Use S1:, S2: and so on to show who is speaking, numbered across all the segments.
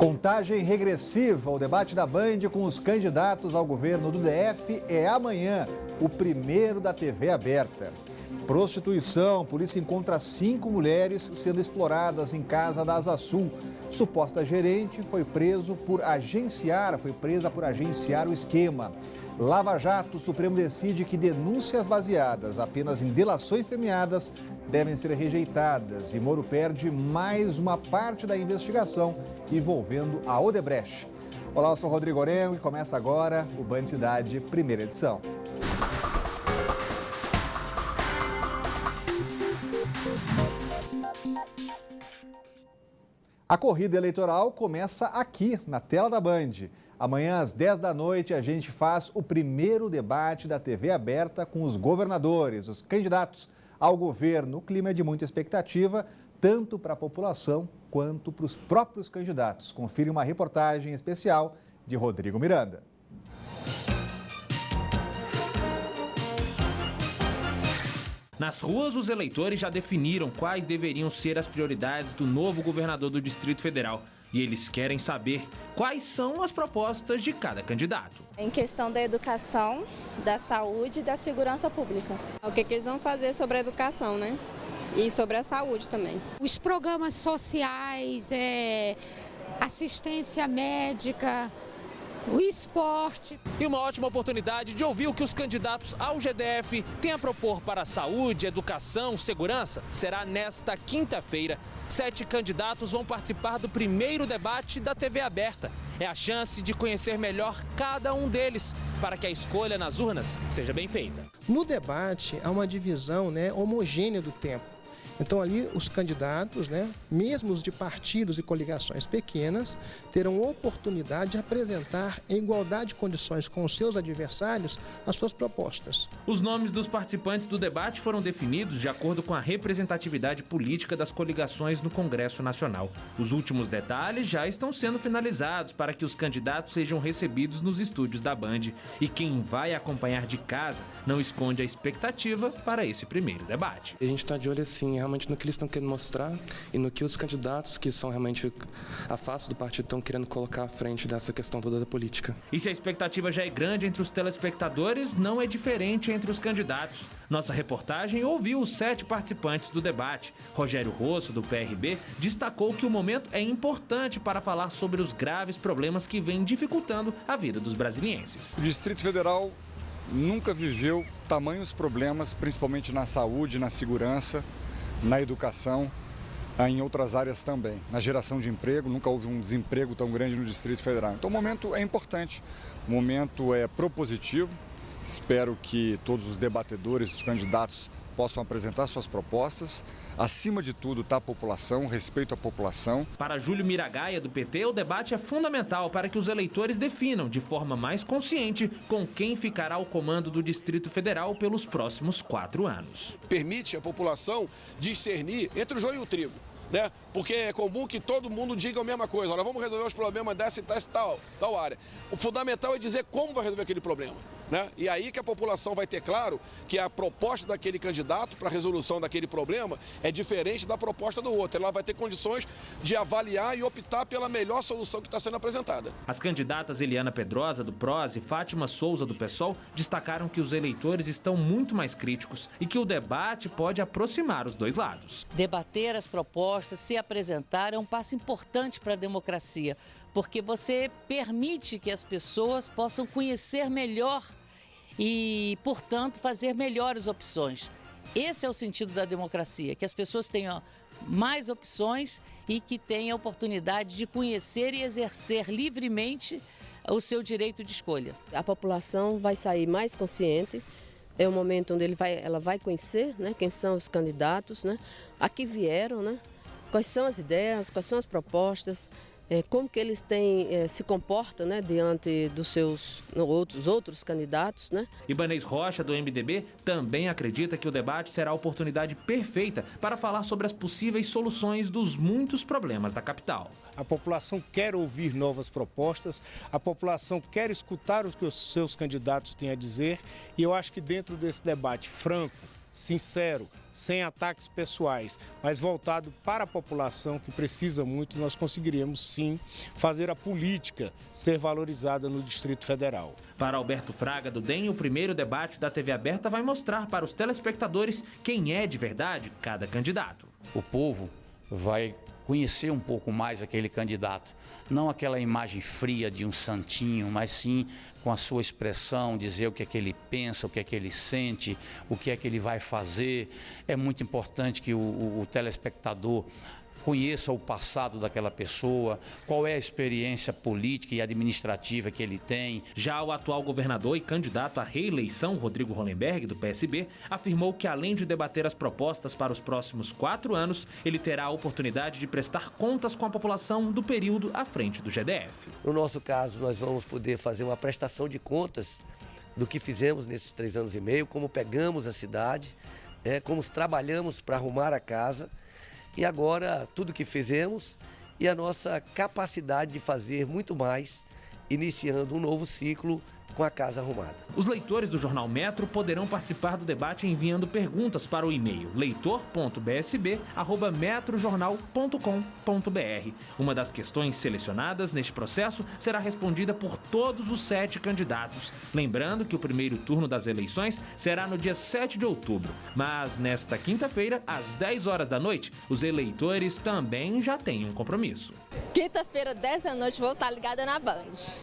S1: Contagem regressiva ao debate da Band com os candidatos ao governo do DF é amanhã, o primeiro da TV aberta. Prostituição, polícia encontra 5 mulheres sendo exploradas em casa da Asa Sul. Suposta gerente foi presa por agenciar o esquema. Lava Jato, o Supremo decide que denúncias baseadas apenas em delações premiadas devem ser rejeitadas e Moro perde mais uma parte da investigação envolvendo a Odebrecht. Olá, eu sou Rodrigo Orengo e começa agora o Band Cidade, primeira edição. A corrida eleitoral começa aqui, na tela da Band. Amanhã, às 10 da noite, a gente faz o primeiro debate da TV aberta com os governadores, os candidatos ao governo. O clima é de muita expectativa, tanto para a população quanto para os próprios candidatos. Confira uma reportagem especial de Rodrigo Miranda.
S2: Nas ruas, os eleitores já definiram quais deveriam ser as prioridades do novo governador do Distrito Federal. E eles querem saber quais são as propostas de cada candidato.
S3: Em questão da educação, da saúde e da segurança pública.
S4: O que eles vão fazer sobre a educação, né? E sobre a saúde também.
S5: Os programas sociais, assistência médica, o esporte.
S2: E uma ótima oportunidade de ouvir o que os candidatos ao GDF têm a propor para a saúde, educação, segurança será nesta quinta-feira. 7 candidatos vão participar do primeiro debate da TV aberta. É a chance de conhecer melhor cada um deles, para que a escolha nas urnas seja bem feita.
S6: No debate, há uma divisão homogênea do tempo. Então ali os candidatos, mesmo os de partidos e coligações pequenas, terão oportunidade de apresentar em igualdade de condições com os seus adversários as suas propostas.
S2: Os nomes dos participantes do debate foram definidos de acordo com a representatividade política das coligações no Congresso Nacional. Os últimos detalhes já estão sendo finalizados para que os candidatos sejam recebidos nos estúdios da Band. E quem vai acompanhar de casa não esconde a expectativa para esse primeiro debate.
S7: A gente está de olho assim, realmente no que eles estão querendo mostrar e no que os candidatos que são realmente a face do partido estão querendo colocar à frente dessa questão toda da política.
S2: E se a expectativa já é grande entre os telespectadores, não é diferente entre os candidatos. Nossa reportagem ouviu os 7 participantes do debate. Rogério Rosso, do PRB, destacou que o momento é importante para falar sobre os graves problemas que vêm dificultando a vida dos brasilienses.
S8: O Distrito Federal nunca viveu tamanhos problemas, principalmente na saúde, na segurança, na educação, em outras áreas também. Na geração de emprego, nunca houve um desemprego tão grande no Distrito Federal. Então o momento é importante, o momento é propositivo. Espero que todos os debatedores, os candidatos, possam apresentar suas propostas. Acima de tudo está a população, respeito à população.
S2: Para Júlio Miragaia, do PT, o debate é fundamental para que os eleitores definam de forma mais consciente com quem ficará ao comando do Distrito Federal pelos próximos 4 anos.
S9: Permite à população discernir entre o joio e o trigo, Porque é comum que todo mundo diga a mesma coisa. Olha, vamos resolver os problemas dessa e tal área. O fundamental é dizer como vai resolver aquele problema. E aí que a população vai ter claro que a proposta daquele candidato para a resolução daquele problema é diferente da proposta do outro. Ela vai ter condições de avaliar e optar pela melhor solução que está sendo apresentada.
S2: As candidatas Eliana Pedrosa, do PROS, e Fátima Souza, do PSOL, destacaram que os eleitores estão muito mais críticos e que o debate pode aproximar os dois lados.
S10: Debater as propostas, se apresentar, é um passo importante para a democracia, porque você permite que as pessoas possam conhecer melhor e, portanto, fazer melhores opções. Esse é o sentido da democracia, que as pessoas tenham mais opções e que tenham a oportunidade de conhecer e exercer livremente o seu direito de escolha.
S4: A população vai sair mais consciente, é o momento onde ela vai conhecer quem são os candidatos, a que vieram, quais são as ideias, quais são as propostas, como que eles se comportam diante dos seus outros candidatos.
S2: Ibanez Rocha, do MDB, também acredita que o debate será a oportunidade perfeita para falar sobre as possíveis soluções dos muitos problemas da capital.
S11: A população quer ouvir novas propostas, a população quer escutar o que os seus candidatos têm a dizer e eu acho que dentro desse debate franco, sincero, sem ataques pessoais, mas voltado para a população que precisa muito, nós conseguiríamos sim fazer a política ser valorizada no Distrito Federal.
S2: Para Alberto Fraga, do DEM, o primeiro debate da TV aberta vai mostrar para os telespectadores quem é de verdade cada candidato.
S12: O povo vai conhecer um pouco mais aquele candidato, não aquela imagem fria de um santinho, mas sim com a sua expressão, dizer o que é que ele pensa, o que é que ele sente, o que é que ele vai fazer. É muito importante que o telespectador conheça o passado daquela pessoa, qual é a experiência política e administrativa que ele tem.
S2: Já o atual governador e candidato à reeleição, Rodrigo Hollenberg, do PSB, afirmou que além de debater as propostas para os próximos 4 anos, ele terá a oportunidade de prestar contas com a população do período à frente do GDF.
S13: No nosso caso, nós vamos poder fazer uma prestação de contas do que fizemos nesses 3 anos e meio, como pegamos a cidade, como trabalhamos para arrumar a casa. E agora, tudo que fizemos e a nossa capacidade de fazer muito mais, iniciando um novo ciclo com a casa arrumada.
S2: Os leitores do Jornal Metro poderão participar do debate enviando perguntas para o e-mail leitor.bsb@metrojornal.com.br. Uma das questões selecionadas neste processo será respondida por todos os 7 candidatos. Lembrando que o primeiro turno das eleições será no dia 7 de outubro. Mas nesta quinta-feira, às 10 horas da noite, os eleitores também já têm um compromisso.
S3: Quinta-feira, 10 da noite, vou estar ligada na Band.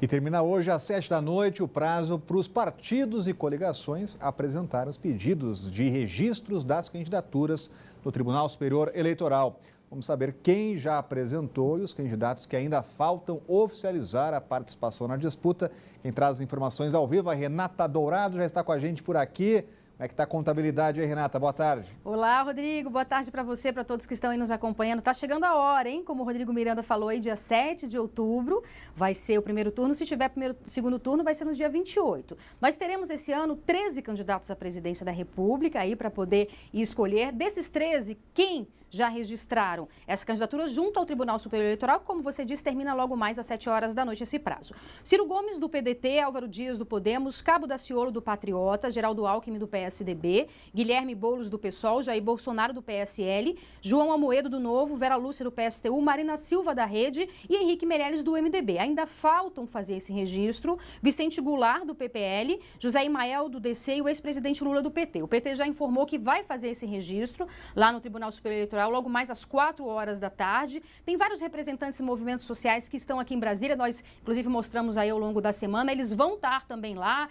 S1: E termina hoje às 7 da noite o prazo para os partidos e coligações apresentarem os pedidos de registros das candidaturas no Tribunal Superior Eleitoral. Vamos saber quem já apresentou e os candidatos que ainda faltam oficializar a participação na disputa. Quem traz as informações ao vivo, a Renata Dourado, já está com a gente por aqui. Como é que está a contabilidade aí, Renata? Boa tarde.
S14: Olá, Rodrigo. Boa tarde para você, para todos que estão aí nos acompanhando. Está chegando a hora, hein? Como o Rodrigo Miranda falou aí, dia 7 de outubro vai ser o primeiro turno. Se tiver segundo turno, vai ser no dia 28. Nós teremos esse ano 13 candidatos à presidência da República aí para poder escolher. Desses 13, quem já registraram essa candidatura junto ao Tribunal Superior Eleitoral, como você disse, termina logo mais às 7 horas da noite esse prazo. Ciro Gomes, do PDT, Álvaro Dias, do Podemos, Cabo Daciolo, do Patriota, Geraldo Alckmin, do PSDB, Guilherme Boulos, do PSOL, Jair Bolsonaro, do PSL, João Amoedo, do Novo, Vera Lúcia, do PSTU, Marina Silva, da Rede e Henrique Meirelles, do MDB. Ainda faltam fazer esse registro Vicente Goulart, do PPL, José Imael, do DC e o ex-presidente Lula, do PT. O PT já informou que vai fazer esse registro lá no Tribunal Superior Eleitoral logo mais às 4 horas da tarde. Tem vários representantes e movimentos sociais que estão aqui em Brasília, nós inclusive mostramos aí ao longo da semana, eles vão estar também lá,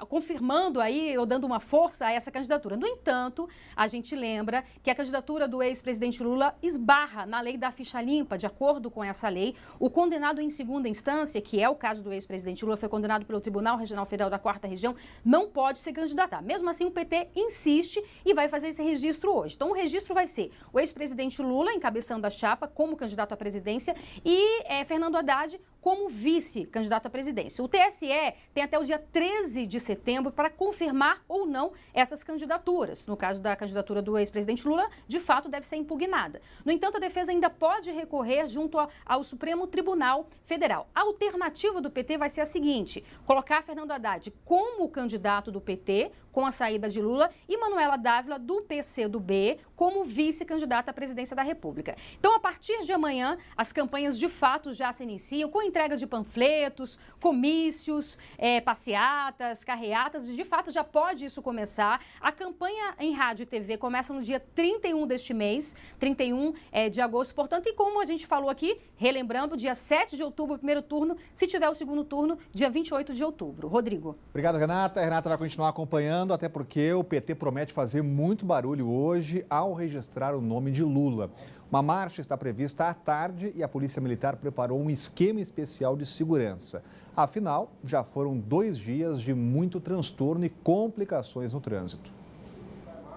S14: confirmando aí, ou dando uma força a essa candidatura. No entanto, a gente lembra que a candidatura do ex-presidente Lula esbarra na lei da ficha limpa. De acordo com essa lei, o condenado em segunda instância, que é o caso do ex-presidente Lula, foi condenado pelo Tribunal Regional Federal da 4ª Região, não pode se candidatar. Mesmo assim, o PT insiste e vai fazer esse registro hoje. Então, o registro vai ser o ex-presidente Lula encabeçando a chapa como candidato à presidência e Fernando Haddad como vice-candidato à presidência. O TSE tem até o dia 13 de setembro para confirmar ou não essas candidaturas. No caso da candidatura do ex-presidente Lula, de fato deve ser impugnada. No entanto, a defesa ainda pode recorrer junto ao Supremo Tribunal Federal. A alternativa do PT vai ser a seguinte: colocar Fernando Haddad como candidato do PT, com a saída de Lula, e Manuela Dávila, do PCdoB, como vice-candidata à presidência da República. Então, a partir de amanhã, as campanhas de fato já se iniciam, com entrega de panfletos, comícios, passeatas, carreatas, de fato já pode isso começar. A campanha em rádio e TV começa no dia 31 deste mês, 31 de agosto, portanto, e como a gente falou aqui, relembrando, dia 7 de outubro, o primeiro turno, se tiver o segundo turno, dia 28 de outubro. Rodrigo.
S1: Obrigado, Renata. A Renata vai continuar acompanhando, até porque o PT promete fazer muito barulho hoje ao registrar o nome de Lula. Uma marcha está prevista à tarde e a Polícia Militar preparou um esquema especial de segurança. Afinal, já foram 2 dias de muito transtorno e complicações no trânsito.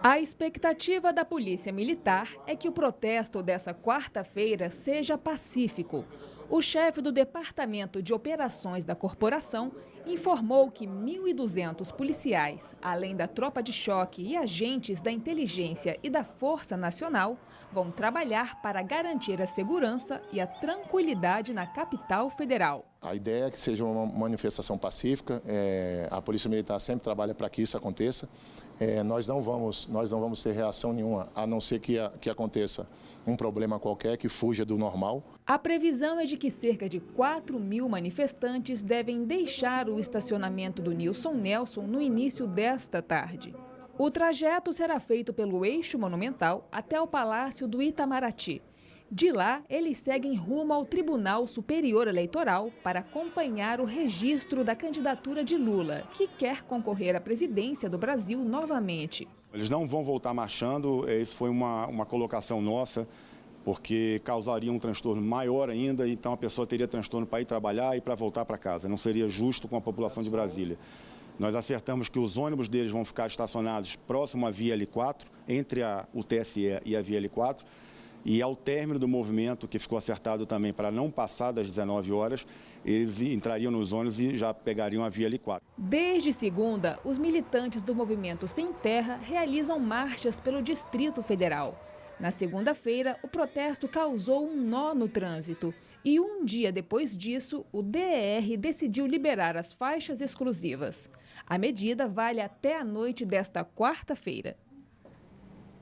S15: A expectativa da Polícia Militar é que o protesto dessa quarta-feira seja pacífico. O chefe do Departamento de Operações da corporação informou que 1.200 policiais, além da tropa de choque e agentes da inteligência e da Força Nacional, vão trabalhar para garantir a segurança e a tranquilidade na capital federal.
S16: A ideia é que seja uma manifestação pacífica, a Polícia Militar sempre trabalha para que isso aconteça. Nós não vamos ter reação nenhuma, a não ser que aconteça um problema qualquer que fuja do normal.
S15: A previsão é de que cerca de 4.000 manifestantes devem deixar o estacionamento do Nilson Nelson no início desta tarde. O trajeto será feito pelo eixo monumental até o Palácio do Itamaraty. De lá, eles seguem rumo ao Tribunal Superior Eleitoral para acompanhar o registro da candidatura de Lula, que quer concorrer à presidência do Brasil novamente.
S17: Eles não vão voltar marchando, isso foi uma colocação nossa, porque causaria um transtorno maior ainda, então a pessoa teria transtorno para ir trabalhar e para voltar para casa. Não seria justo com a população de Brasília. Nós acertamos que os ônibus deles vão ficar estacionados próximo à Via L4, entre o TSE e a Via L4, e ao término do movimento, que ficou acertado também para não passar das 19 horas, eles entrariam nos ônibus e já pegariam a Via L4.
S15: Desde segunda, os militantes do Movimento Sem Terra realizam marchas pelo Distrito Federal. Na segunda-feira, o protesto causou um nó no trânsito. E um dia depois disso, o DER decidiu liberar as faixas exclusivas. A medida vale até a noite desta quarta-feira.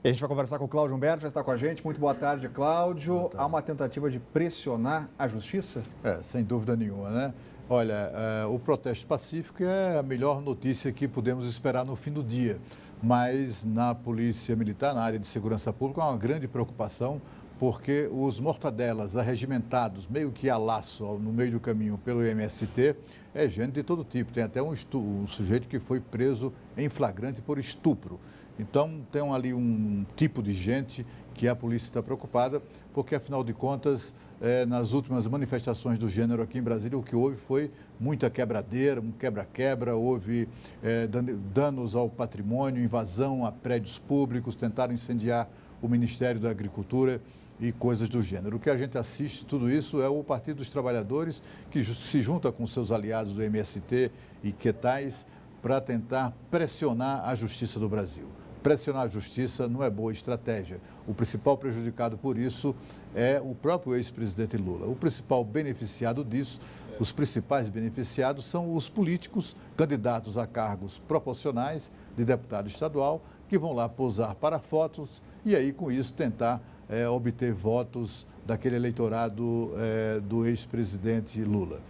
S1: E a gente vai conversar com o Cláudio Humberto, já está com a gente. Muito boa tarde, Cláudio. Boa tarde. Há uma tentativa de pressionar a justiça?
S18: Sem dúvida nenhuma, né? Olha, o protesto pacífico é a melhor notícia que podemos esperar no fim do dia. Mas na Polícia Militar, na área de segurança pública, há uma grande preocupação, porque os mortadelas arregimentados, meio que a laço no meio do caminho pelo MST, é gente de todo tipo. Tem até um sujeito que foi preso em flagrante por estupro. Então, tem ali um tipo de gente que a polícia está preocupada, porque, afinal de contas, nas últimas manifestações do gênero aqui em Brasília, o que houve foi muita quebradeira, um quebra-quebra, houve danos ao patrimônio, invasão a prédios públicos, tentaram incendiar o Ministério da Agricultura e coisas do gênero. O que a gente assiste, tudo isso, é o Partido dos Trabalhadores, que se junta com seus aliados do MST e Quetais para tentar pressionar a justiça do Brasil. Pressionar a justiça não é boa estratégia. O principal prejudicado por isso é o próprio ex-presidente Lula. O principal beneficiado disso, os principais beneficiados são os políticos candidatos a cargos proporcionais de deputado estadual, que vão lá posar para fotos e aí com isso tentar obter votos daquele eleitorado do ex-presidente Lula.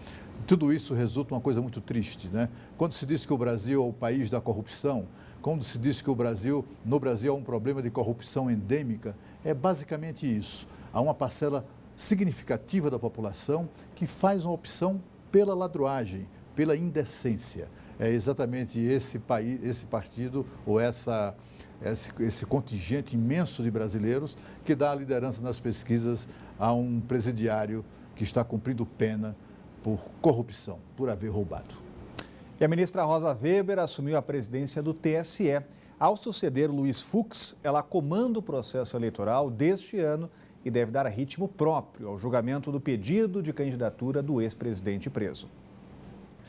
S18: Tudo isso resulta em uma coisa muito triste, né? Quando se diz que o Brasil é o país da corrupção, quando se diz que no Brasil há um problema de corrupção endêmica, é basicamente isso. Há uma parcela significativa da população que faz uma opção pela ladruagem, pela indecência. É exatamente esse partido ou esse contingente imenso de brasileiros que dá a liderança nas pesquisas a um presidiário que está cumprindo pena por corrupção, por haver roubado.
S1: E a ministra Rosa Weber assumiu a presidência do TSE. Ao suceder Luiz Fux, ela comanda o processo eleitoral deste ano e deve dar ritmo próprio ao julgamento do pedido de candidatura do ex-presidente preso.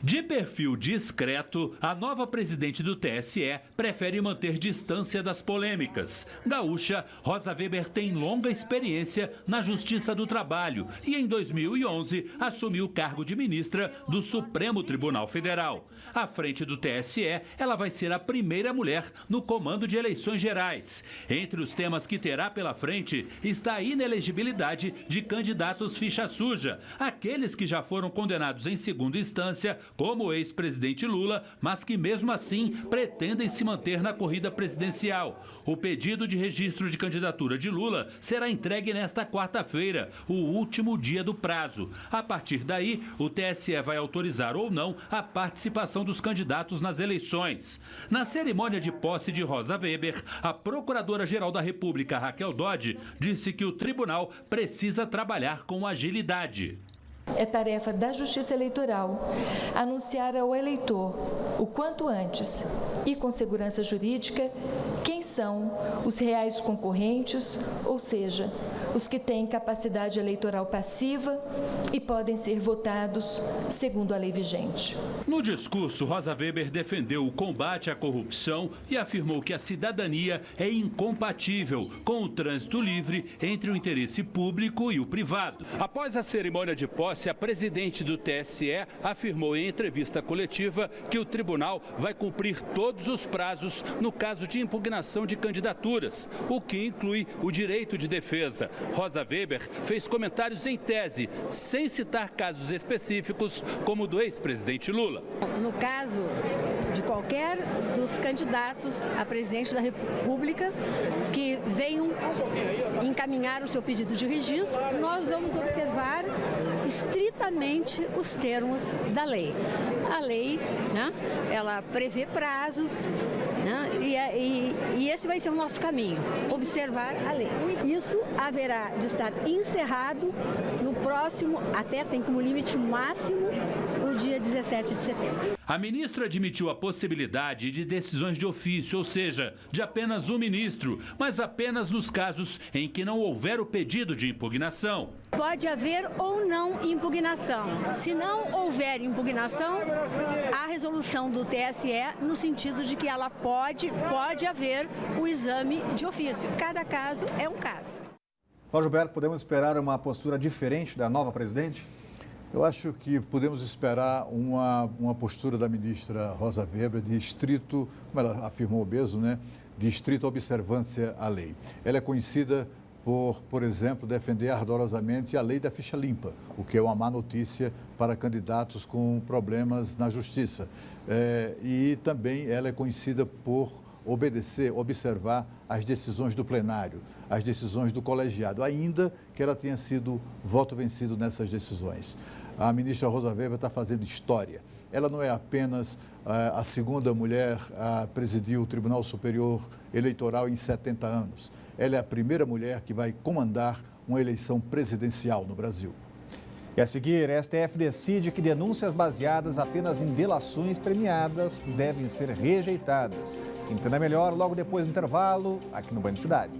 S19: De perfil discreto, a nova presidente do TSE prefere manter distância das polêmicas. Gaúcha, Rosa Weber tem longa experiência na Justiça do Trabalho e em 2011 assumiu o cargo de ministra do Supremo Tribunal Federal. À frente do TSE, ela vai ser a primeira mulher no comando de eleições gerais. Entre os temas que terá pela frente está a inelegibilidade de candidatos ficha suja, aqueles que já foram condenados em segunda instância, como o ex-presidente Lula, mas que mesmo assim pretendem se manter na corrida presidencial. O pedido de registro de candidatura de Lula será entregue nesta quarta-feira, o último dia do prazo. A partir daí, o TSE vai autorizar ou não a participação dos candidatos nas eleições. Na cerimônia de posse de Rosa Weber, a Procuradora-Geral da República, Raquel Dodge, disse que o tribunal precisa trabalhar com agilidade.
S20: É tarefa da Justiça Eleitoral anunciar ao eleitor, o quanto antes e com segurança jurídica, quem são os reais concorrentes, ou seja, os que têm capacidade eleitoral passiva e podem ser votados segundo a lei vigente.
S19: No discurso, Rosa Weber defendeu o combate à corrupção e afirmou que a cidadania é incompatível com o trânsito livre entre o interesse público e o privado. Após a cerimônia de posse, a presidente do TSE afirmou em entrevista coletiva que o tribunal vai cumprir todos os prazos no caso de impugnação de candidaturas, o que inclui o direito de defesa. Rosa Weber fez comentários em tese, sem citar casos específicos, como o do ex-presidente Lula.
S21: No caso de qualquer dos candidatos a presidente da República que venham encaminhar o seu pedido de registro, nós vamos observar estritamente os termos da lei. A lei, né, ela prevê prazos, né, e esse vai ser o nosso caminho, observar a lei. Isso haverá de estar encerrado no próximo, até tem como limite máximo, o dia 17 de setembro.
S19: A ministra admitiu a possibilidade de decisões de ofício, ou seja, de apenas um ministro, mas apenas nos casos em que não houver o pedido de impugnação.
S21: Pode haver ou não impugnação. Se não houver impugnação, há resolução do TSE no sentido de que ela pode haver o exame de ofício. Cada caso é um caso.
S1: Cláudio Berto, podemos esperar uma postura diferente da nova presidente?
S18: Eu acho que podemos esperar uma postura da ministra Rosa Weber de estrito, como ela afirmou mesmo, né, de estrita observância à lei. Ela é conhecida por exemplo, defender ardorosamente a lei da ficha limpa, o que é uma má notícia para candidatos com problemas na justiça. E também ela é conhecida por observar as decisões do plenário, as decisões do colegiado, ainda que ela tenha sido voto vencido nessas decisões. A ministra Rosa Weber está fazendo história. Ela não é apenas a segunda mulher a presidir o Tribunal Superior Eleitoral em 70 anos. Ela é a primeira mulher que vai comandar uma eleição presidencial no Brasil.
S1: E a seguir, a STF decide que denúncias baseadas apenas em delações premiadas devem ser rejeitadas. Entenda melhor logo depois do intervalo, aqui no Band Cidade.